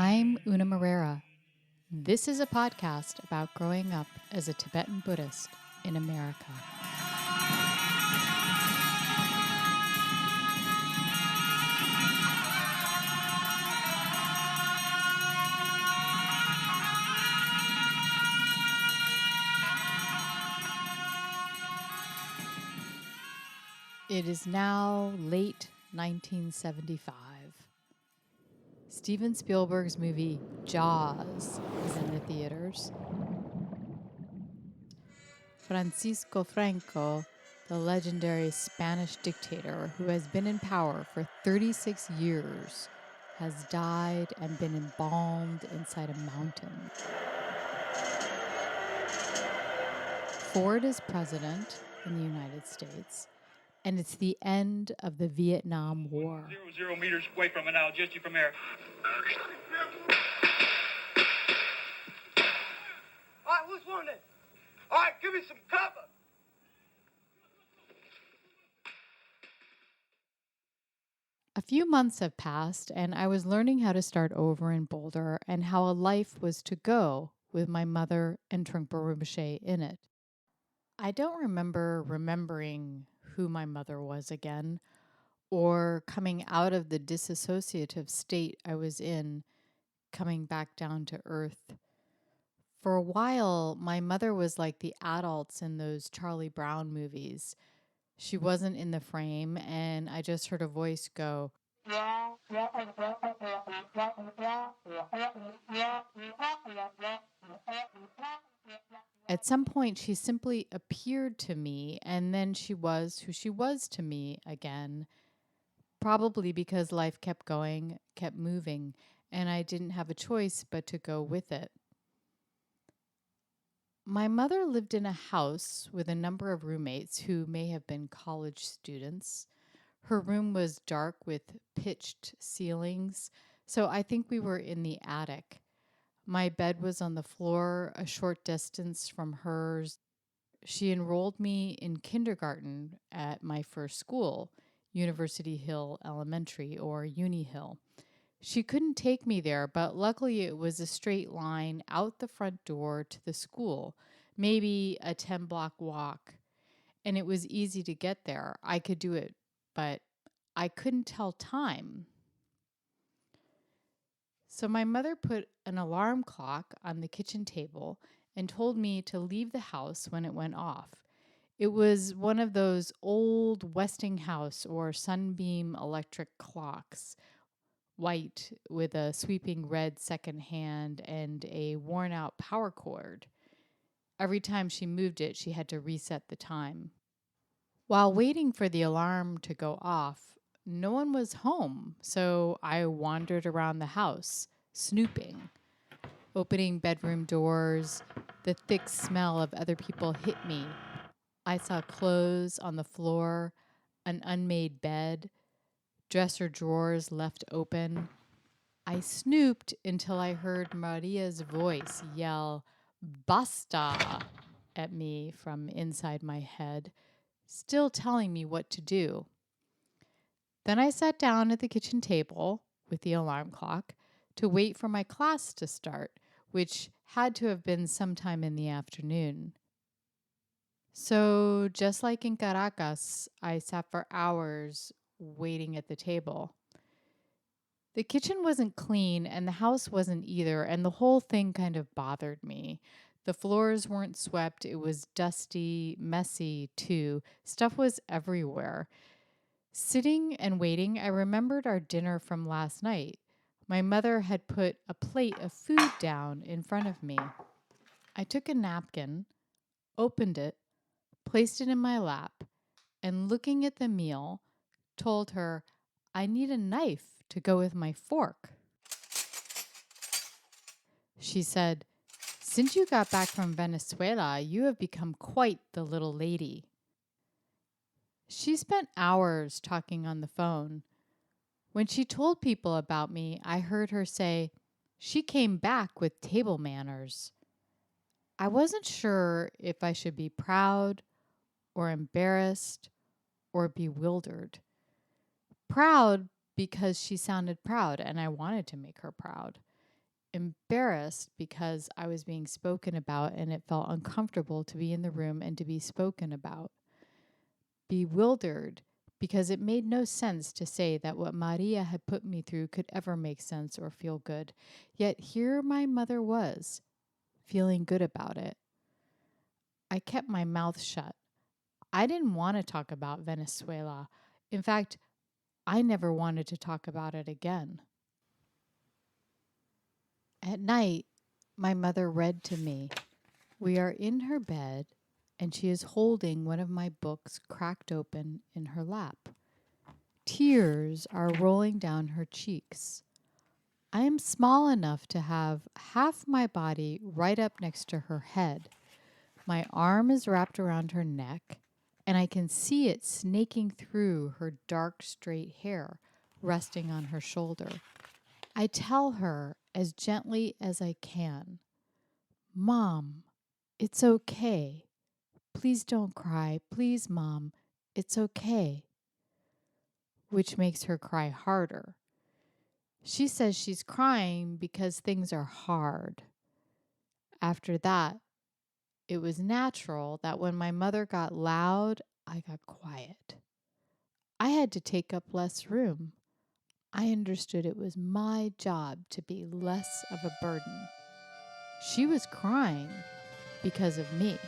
I'm Una Morera. This is a podcast about growing up as a Tibetan Buddhist in America. It is now late 1975. Steven Spielberg's movie Jaws is in the theaters. Francisco Franco, the legendary Spanish dictator who has been in power for 36 years, has died and been embalmed inside a mountain. Ford is president in the United States, and it's the end of the Vietnam War. 0 meters away from it now, just you from there. All right, what's one then? All right, give me some cover. A few months have passed, and I was learning how to start over in Boulder and how a life was to go with my mother and Trungpa Rinpoche in it. I don't remember remembering who my mother was again, or coming out of the disassociative state I was in, coming back down to earth. For a while, my mother was like the adults in those Charlie Brown movies. She wasn't in the frame, and I just heard a voice go, at some point, she simply appeared to me, and then she was who she was to me again, probably because life kept going, kept moving, and I didn't have a choice but to go with it. My mother lived in a house with a number of roommates who may have been college students. Her room was dark with pitched ceilings, so I think we were in the attic. My bed was on the floor, a short distance from hers. She enrolled me in kindergarten at my first school, University Hill Elementary, or Uni Hill. She couldn't take me there, but luckily it was a straight line out the front door to the school, maybe a 10-block walk, and it was easy to get there. I could do it, but I couldn't tell time. So my mother put an alarm clock on the kitchen table and told me to leave the house when it went off. It was one of those old Westinghouse or Sunbeam electric clocks, white with a sweeping red second hand and a worn-out power cord. Every time she moved it, she had to reset the time. While waiting for the alarm to go off, no one was home, so I wandered around the house, snooping, opening bedroom doors. The thick smell of other people hit me. I saw clothes on the floor, an unmade bed, dresser drawers left open. I snooped until I heard Maria's voice yell, "Basta!" at me from inside my head, still telling me what to do. Then I sat down at the kitchen table with the alarm clock to wait for my class to start, which had to have been sometime in the afternoon. So, just like in Caracas, I sat for hours waiting at the table. The kitchen wasn't clean and the house wasn't either, and the whole thing kind of bothered me. The floors weren't swept. It was dusty, messy, too. Stuff was everywhere. Sitting and waiting, I remembered our dinner from last night. My mother had put a plate of food down in front of me. I took a napkin, opened it, placed it in my lap, and looking at the meal, told her, "I need a knife to go with my fork." She said, "Since you got back from Venezuela, you have become quite the little lady." She spent hours talking on the phone. When she told people about me, I heard her say, she came back with table manners. I wasn't sure if I should be proud or embarrassed or bewildered. Proud because she sounded proud and I wanted to make her proud. embarrassed because I was being spoken about and it felt uncomfortable to be in the room and to be spoken about. Bewildered because it made no sense to say that what Maria had put me through could ever make sense or feel good. Yet here my mother was, feeling good about it. I kept my mouth shut. I didn't want to talk about Venezuela. In fact, I never wanted to talk about it again. At night, my mother read to me. We are in her bed, and she is holding one of my books cracked open in her lap. Tears are rolling down her cheeks. I am small enough to have half my body right up next to her head. My arm is wrapped around her neck, and I can see it snaking through her dark, straight hair, resting on her shoulder. I tell her as gently as I can, "Mom, it's okay. Please don't cry. Please, Mom, it's okay," which makes her cry harder. She says she's crying because things are hard. After that, it was natural that when my mother got loud, I got quiet. I had to take up less room. I understood it was my job to be less of a burden. She was crying because of me.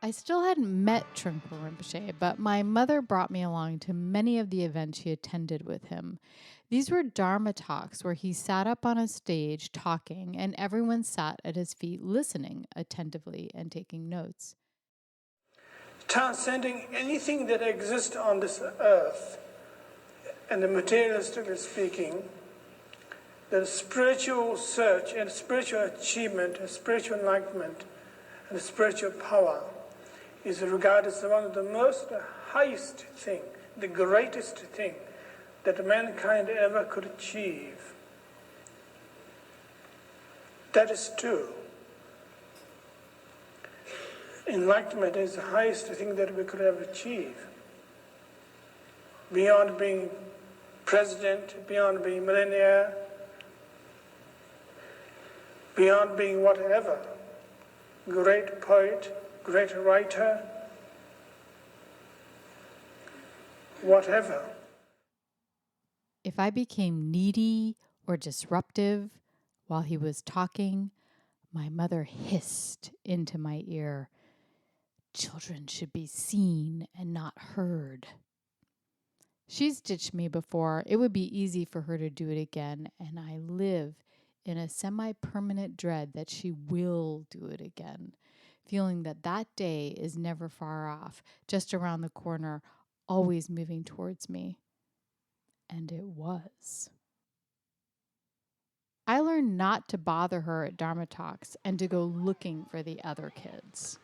I still hadn't met Trungpa Rinpoche, but my mother brought me along to many of the events she attended with him. These were Dharma talks where he sat up on a stage talking and everyone sat at his feet listening attentively and taking notes. Transcending anything that exists on this earth, and the materialistically speaking, the spiritual search and spiritual achievement, and spiritual enlightenment, and spiritual power is regarded as one of the most highest thing, the greatest thing that mankind ever could achieve. That is true. Enlightenment is the highest thing that we could ever achieve. Beyond being president, beyond being millionaire, beyond being whatever, great poet, great writer, whatever. If I became needy or disruptive while he was talking, my mother hissed into my ear, "Children should be seen and not heard." She's ditched me before. It would be easy for her to do it again, and I live in a semi-permanent dread that she will do it again, feeling that that day is never far off, just around the corner, always moving towards me. And it was. I learned not to bother her at Dharma talks and to go looking for the other kids.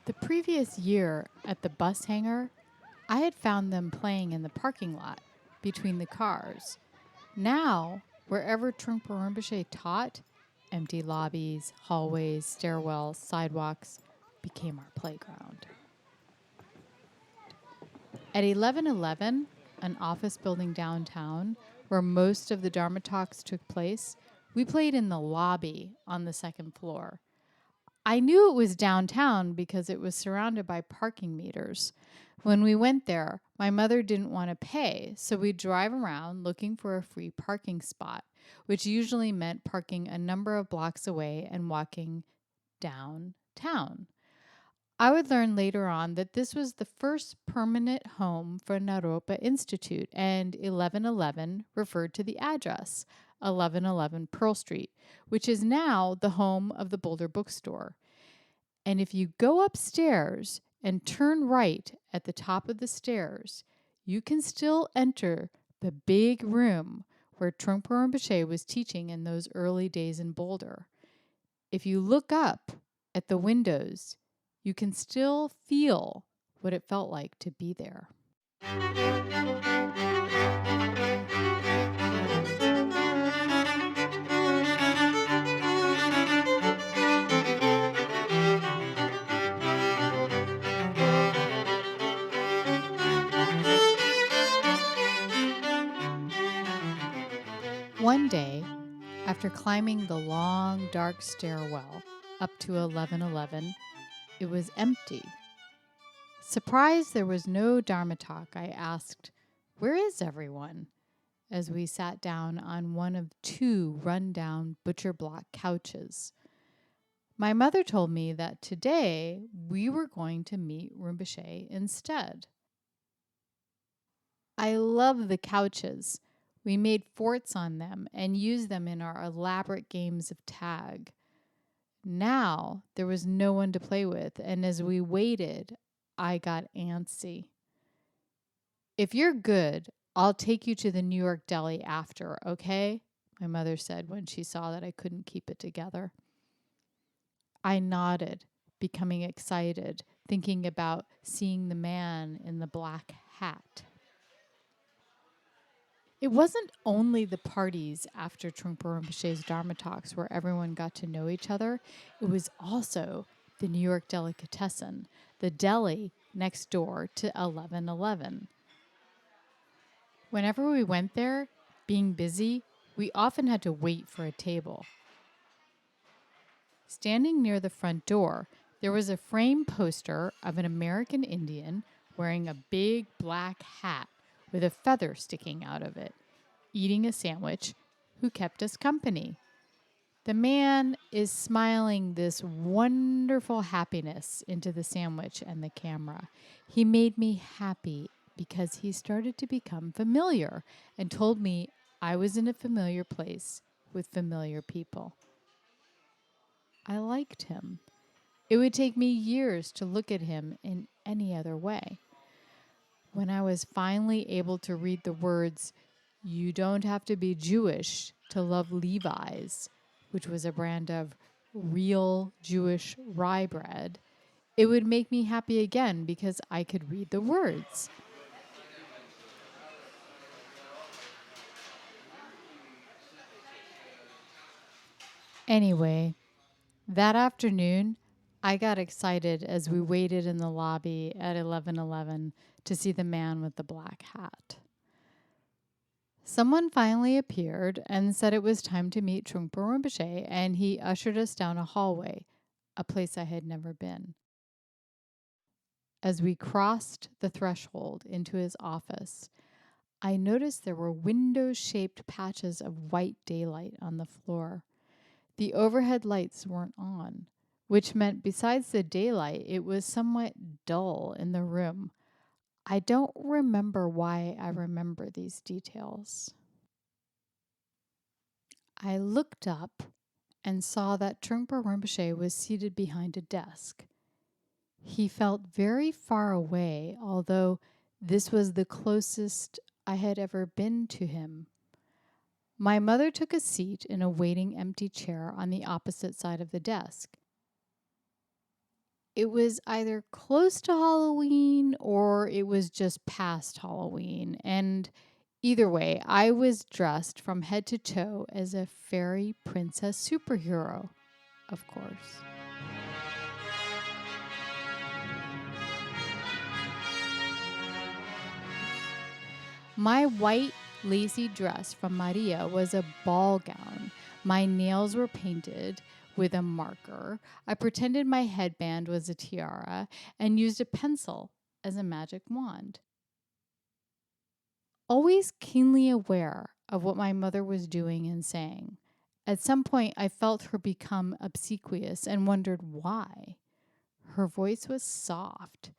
The previous year at the bus hangar, I had found them playing in the parking lot between the cars. Now, wherever Trungpa Rinpoche taught, empty lobbies, hallways, stairwells, sidewalks became our playground. At 1111, an office building downtown where most of the Dharma talks took place, we played in the lobby on the second floor. I knew it was downtown because it was surrounded by parking meters. When we went there, my mother didn't want to pay, so we'd drive around looking for a free parking spot, which usually meant parking a number of blocks away and walking downtown. I would learn later on that this was the first permanent home for Naropa Institute, and 1111 referred to the address, 1111 Pearl Street, which is now the home of the Boulder bookstore. And if you go upstairs and turn right at the top of the stairs, you can still enter the big room where Trungpa Rinpoche was teaching in those early days in Boulder. If you look up at the windows, you can still feel what it felt like to be there. One day, after climbing the long, dark stairwell up to 1111, it was empty. Surprised there was no Dharma talk, I asked, "Where is everyone?" as we sat down on one of two run-down butcher block couches. My mother told me that today we were going to meet Rinpoche instead. I love the couches. We made forts on them and used them in our elaborate games of tag. Now there was no one to play with, and as we waited, I got antsy. "If you're good, I'll take you to the New York deli after, okay?" my mother said when she saw that I couldn't keep it together. I nodded, becoming excited, thinking about seeing the man in the black hat. It wasn't only the parties after Trungpa Rinpoche's Dharma talks where everyone got to know each other. It was also the New York Delicatessen, the deli next door to 1111. Whenever we went there, being busy, we often had to wait for a table. Standing near the front door, there was a framed poster of an American Indian wearing a big black hat with a feather sticking out of it, eating a sandwich, who kept us company. The man is smiling this wonderful happiness into the sandwich and the camera. He made me happy because he started to become familiar and told me I was in a familiar place with familiar people. I liked him. It would take me years to look at him in any other way. When I was finally able to read the words, "You don't have to be Jewish to love Levi's," which was a brand of real Jewish rye bread, it would make me happy again because I could read the words. Anyway, that afternoon, I got excited as we waited in the lobby at 1111 to see the man with the black hat. Someone finally appeared and said it was time to meet Trungpa Rinpoche, and he ushered us down a hallway, a place I had never been. As we crossed the threshold into his office, I noticed there were window-shaped patches of white daylight on the floor. The overhead lights weren't on, which meant besides the daylight, it was somewhat dull in the room. I don't remember why I remember these details. I looked up and saw that Trungpa Rinpoche was seated behind a desk. He felt very far away, although this was the closest I had ever been to him. My mother took a seat in a waiting empty chair on the opposite side of the desk. It was either close to Halloween or it was just past Halloween, and either way, I was dressed from head to toe as a fairy princess superhero, of course. My white lacy dress from Maria was a ball gown. My nails were painted with a marker. I pretended my headband was a tiara and used a pencil as a magic wand. Always keenly aware of what my mother was doing and saying. At some point, I felt her become obsequious and wondered why. Her voice was soft.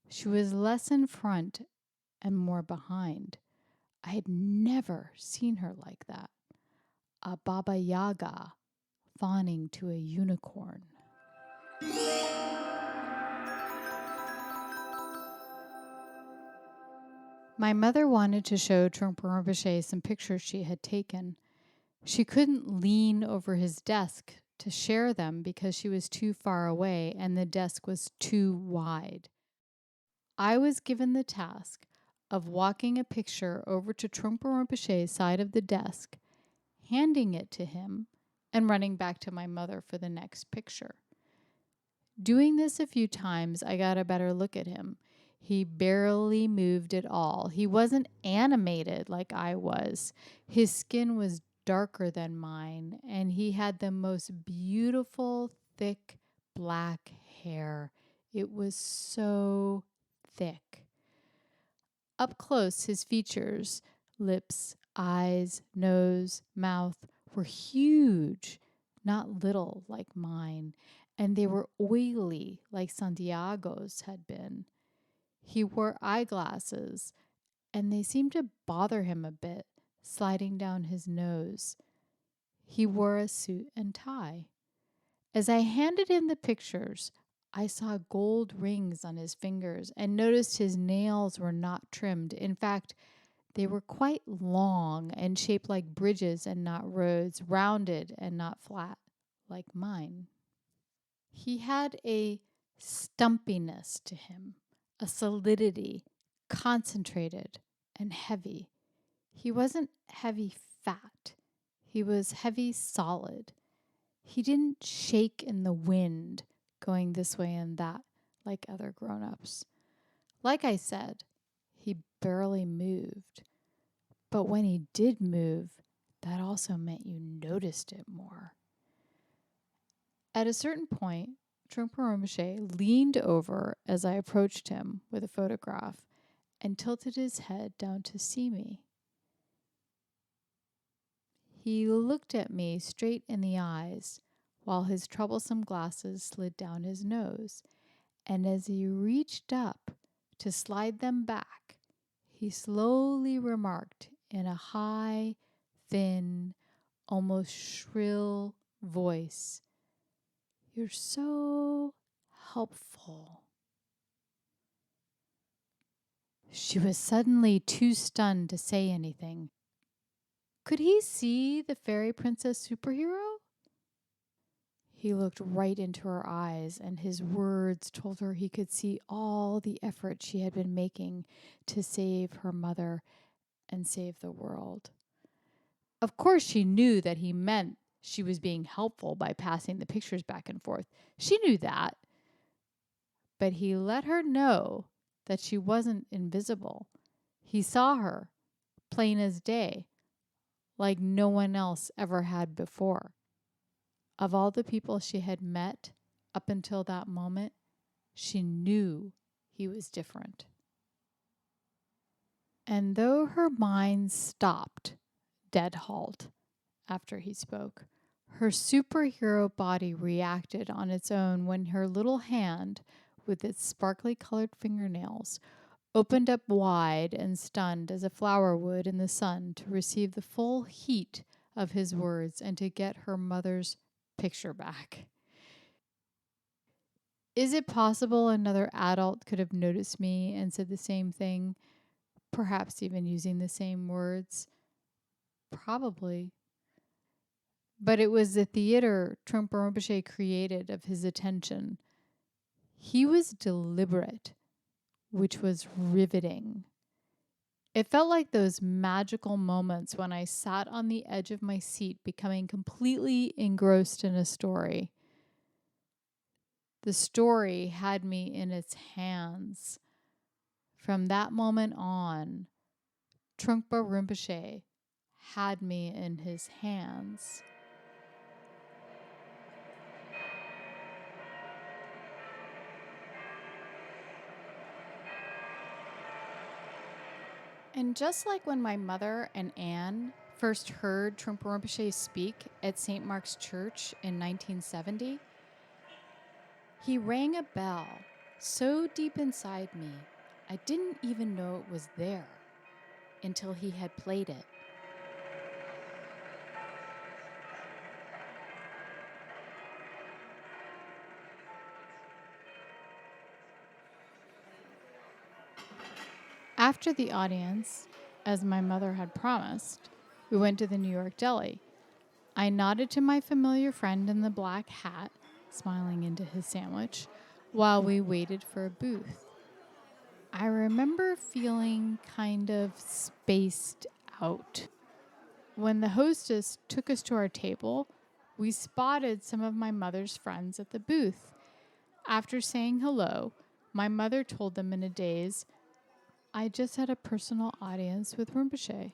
She was less in front and more behind. I had never seen her like that. A Baba Yaga fawning to a unicorn. My mother wanted to show Trungpa Rinpoche some pictures she had taken. She couldn't lean over his desk to share them because she was too far away and the desk was too wide. I was given the task of walking a picture over to Trungpa Rinpoche's side of the desk, handing it to him, and running back to my mother for the next picture. Doing this a few times, I got a better look at him. He barely moved at all. He wasn't animated like I was. His skin was darker than mine, and he had the most beautiful, thick, black hair. It was so thick. Up close, his features, lips, eyes, nose, mouth, were huge, not little like mine, and they were oily like Santiago's had been. He wore eyeglasses, and they seemed to bother him a bit, sliding down his nose. He wore a suit and tie. As I handed him the pictures, I saw gold rings on his fingers and noticed his nails were not trimmed. In fact, they were quite long and shaped like bridges and not roads, rounded and not flat, like mine. He had a stumpiness to him, a solidity, concentrated and heavy. He wasn't heavy fat. He was heavy solid. He didn't shake in the wind, going this way and that, like other grown-ups. Like I said, he barely moved. But when he did move, that also meant you noticed it more. At a certain point, Trungpa Rinpoche leaned over as I approached him with a photograph and tilted his head down to see me. He looked at me straight in the eyes while his troublesome glasses slid down his nose, and as he reached up to slide them back, he slowly remarked in a high, thin, almost shrill voice, "You're so helpful." She was suddenly too stunned to say anything. Could he see the fairy princess superhero? He looked right into her eyes, and his words told her he could see all the effort she had been making to save her mother and save the world. Of course, she knew that he meant she was being helpful by passing the pictures back and forth. She knew that. But he let her know that she wasn't invisible. He saw her, plain as day, like no one else ever had before. Of all the people she had met up until that moment, she knew he was different. And though her mind stopped, dead halt, after he spoke, her superhero body reacted on its own when her little hand, with its sparkly colored fingernails, opened up wide and stunned as a flower would in the sun to receive the full heat of his words and to get her mother's picture back. Is it possible another adult could have noticed me and said the same thing, perhaps even using the same words? Probably. But it was the theater Trungpa Rinpoche created of his attention. He was deliberate, which was riveting. It felt like those magical moments when I sat on the edge of my seat, becoming completely engrossed in a story. The story had me in its hands. From that moment on, Trungpa Rinpoche had me in his hands. And just like when my mother and Anne first heard Trungpa Rinpoche speak at St. Mark's Church in 1970, he rang a bell so deep inside me, I didn't even know it was there until he had played it. After the audience, as my mother had promised, we went to the New York deli. I nodded to my familiar friend in the black hat, smiling into his sandwich, while we waited for a booth. I remember feeling kind of spaced out. When the hostess took us to our table, we spotted some of my mother's friends at the booth. After saying hello, my mother told them in a daze, "I just had a personal audience with Rinpoche."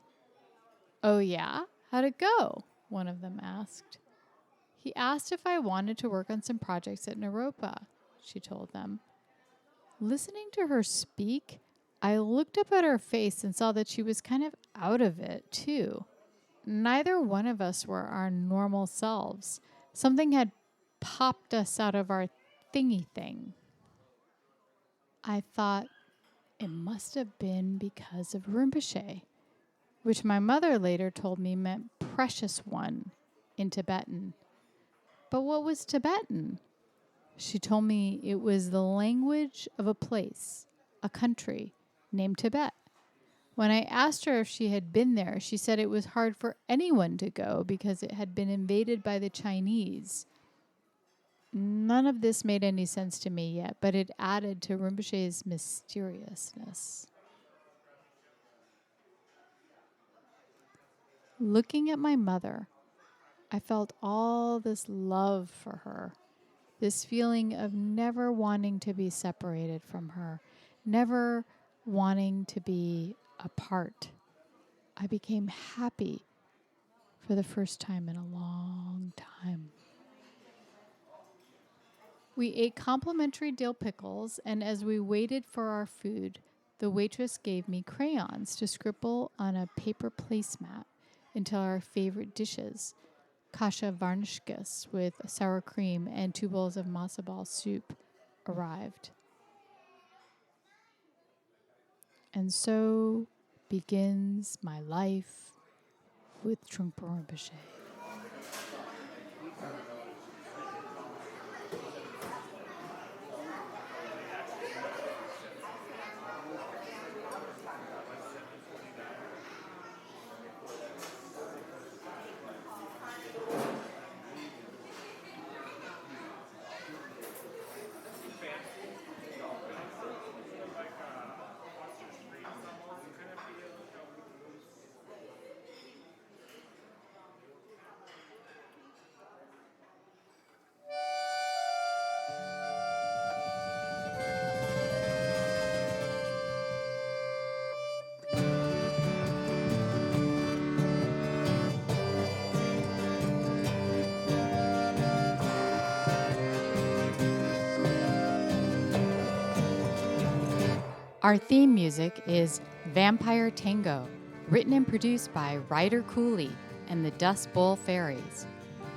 "Oh yeah? How'd it go?" one of them asked. "He asked if I wanted to work on some projects at Naropa," she told them. Listening to her speak, I looked up at her face and saw that she was kind of out of it, too. Neither one of us were our normal selves. Something had popped us out of our thingy thing. I thought it must have been because of Rinpoche, which my mother later told me meant precious one in Tibetan. But what was Tibetan? She told me it was the language of a place, a country named Tibet. When I asked her if she had been there, she said it was hard for anyone to go because it had been invaded by the Chinese. None of this made any sense to me yet, but it added to Rinpoche's mysteriousness. Looking at my mother, I felt all this love for her, this feeling of never wanting to be separated from her, never wanting to be apart. I became happy for the first time in a long time. We ate complimentary dill pickles, and as we waited for our food, the waitress gave me crayons to scribble on a paper placemat until our favorite dishes, kasha varnishkas with sour cream and 2 bowls of matzo ball soup, arrived. And so begins my life with Trungpa Rinpoche. Our theme music is Vampire Tango, written and produced by Ryder Cooley and the Dust Bowl Fairies.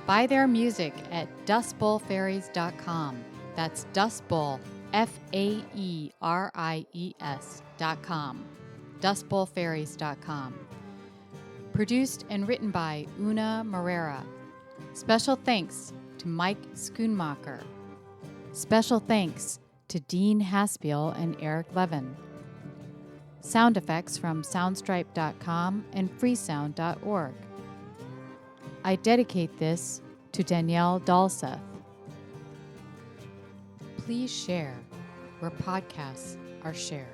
Buy their music at dustbowlfairies.com. That's Dust Bowl, FAERIES.com. Dustbowlfairies.com. Produced and written by Una Morera. Special thanks to Mike Schoonmaker. Special thanks to Dean Haspiel and Eric Levin. Sound effects from soundstripe.com and freesound.org. I dedicate this to Danielle Dalseth. Please share where podcasts are shared.